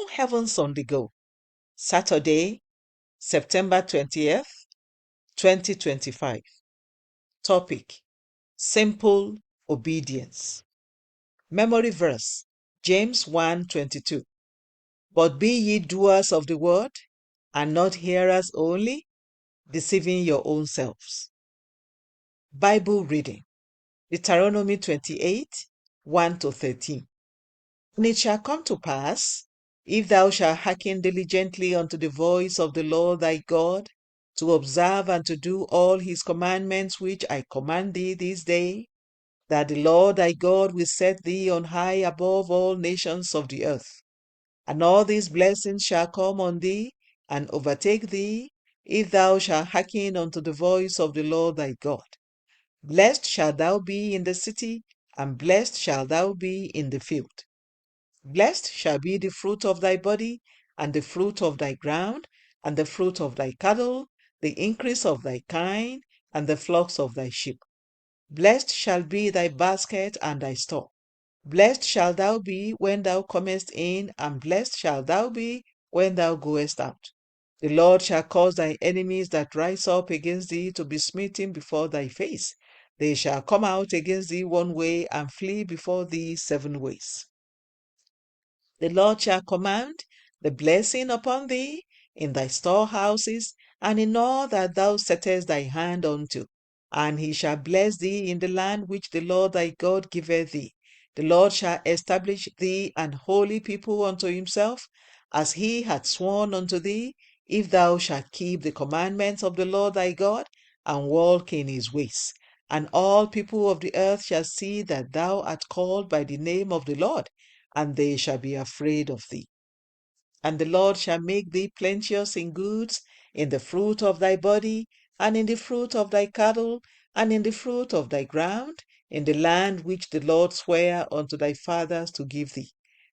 Heavens on the Go, Saturday, September 20th, 2025. Topic: Simple Obedience. Memory verse: James 1:22. But be ye doers of the word, and not hearers only, deceiving your own selves. Bible reading: Deuteronomy 28, 1-13. And it shall come to pass, if thou shalt hearken diligently unto the voice of the Lord thy God, to observe and to do all his commandments which I command thee this day, that the Lord thy God will set thee on high above all nations of the earth. And all these blessings shall come on thee and overtake thee, if thou shalt hearken unto the voice of the Lord thy God. Blessed shalt thou be in the city, and blessed shalt thou be in the field. Blessed shall be the fruit of thy body, and the fruit of thy ground, and the fruit of thy cattle, the increase of thy kine, and the flocks of thy sheep. Blessed shall be thy basket and thy store. Blessed shalt thou be when thou comest in, and blessed shalt thou be when thou goest out. The Lord shall cause thy enemies that rise up against thee to be smitten before thy face. They shall come out against thee one way, and flee before thee 7 ways. The Lord shall command the blessing upon thee in thy storehouses, and in all that thou settest thy hand unto. And he shall bless thee in the land which the Lord thy God giveth thee. The Lord shall establish thee an holy people unto himself, as he hath sworn unto thee, if thou shalt keep the commandments of the Lord thy God, and walk in his ways. And all people of the earth shall see that thou art called by the name of the Lord, and they shall be afraid of thee. And the Lord shall make thee plenteous in goods, in the fruit of thy body, and in the fruit of thy cattle, and in the fruit of thy ground, in the land which the Lord sware unto thy fathers to give thee.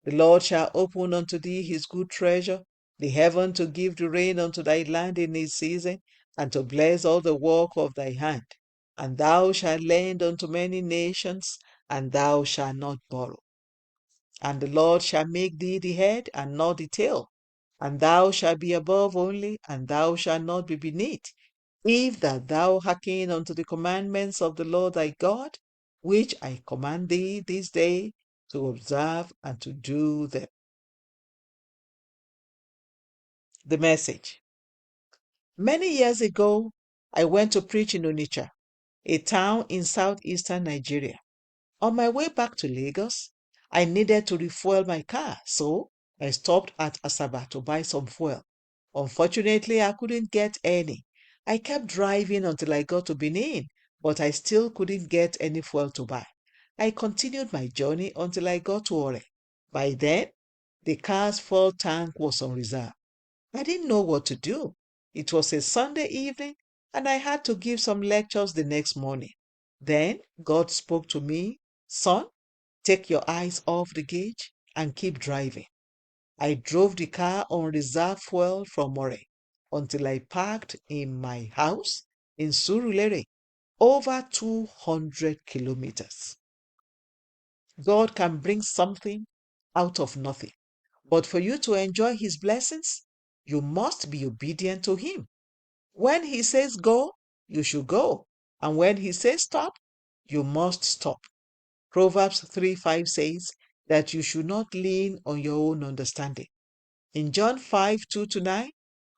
The Lord shall open unto thee his good treasure, the heaven, to give the rain unto thy land in his season, and to bless all the work of thy hand. And thou shalt lend unto many nations, and thou shalt not borrow. And the Lord shall make thee the head and not the tail, and thou shalt be above only, and thou shalt not be beneath, if that thou hearken unto the commandments of the Lord thy God, which I command thee this day, to observe and to do them. The message. Many years ago, I went to preach in Onitsha, a town in southeastern Nigeria. On my way back to Lagos, I needed to refuel my car, so I stopped at Asaba to buy some fuel. Unfortunately, I couldn't get any. I kept driving until I got to Benin, but I still couldn't get any fuel to buy. I continued my journey until I got to Ore. By then, the car's fuel tank was on reserve. I didn't know what to do. It was a Sunday evening, and I had to give some lectures the next morning. Then God spoke to me, "Son, take your eyes off the gauge and keep driving." I drove the car on reserve fuel from More until I parked in my house in Surulere, over 200 kilometers. God can bring something out of nothing. But for you to enjoy his blessings, you must be obedient to him. When he says go, you should go. And when he says stop, you must stop. Proverbs 3:5 says that you should not lean on your own understanding. In John 5:2-9,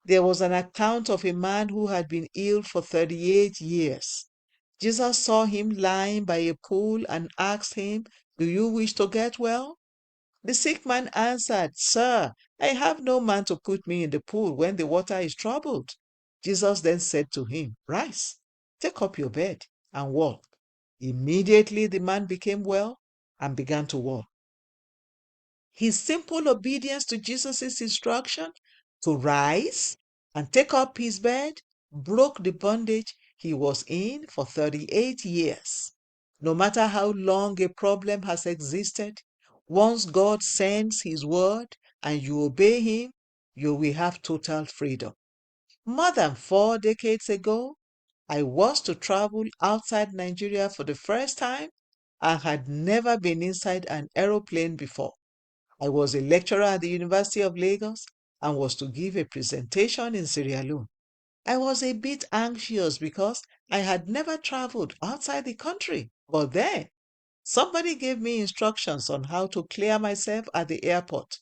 there was an account of a man who had been ill for 38 years. Jesus saw him lying by a pool and asked him, "Do you wish to get well?" The sick man answered, "Sir, I have no man to put me in the pool when the water is troubled." Jesus then said to him, "Rise, take up your bed and walk." Immediately the man became well and began to walk. His simple obedience to Jesus' instruction to rise and take up his bed broke the bondage he was in for 38 years. No matter how long a problem has existed, once God sends his word and you obey him, you will have total freedom. More than 4 decades ago, I was to travel outside Nigeria for the first time and had never been inside an aeroplane before. I was a lecturer at the University of Lagos and was to give a presentation in Sierra Leone. I was a bit anxious because I had never traveled outside the country. But then, somebody gave me instructions on how to clear myself at the airport.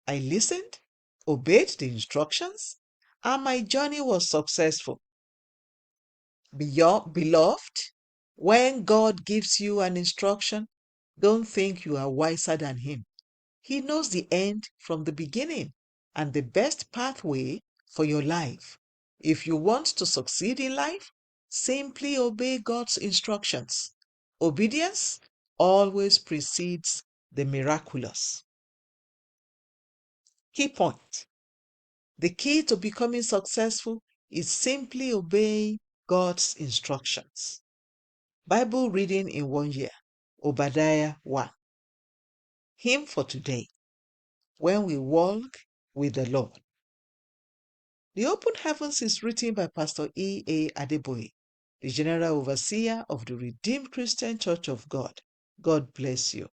I listened, obeyed the instructions, and my journey was successful. Beloved, when God gives you an instruction, don't think you are wiser than Him. He knows the end from the beginning and the best pathway for your life. If you want to succeed in life, simply obey God's instructions. Obedience always precedes the miraculous. Key point. The key to becoming successful is simply obeying God's instructions. Bible reading in 1 year. Obadiah 1. Hymn for today. When we walk with the Lord. The Open Heavens is written by Pastor E.A. Adeboye, the General Overseer of the Redeemed Christian Church of God. God bless you.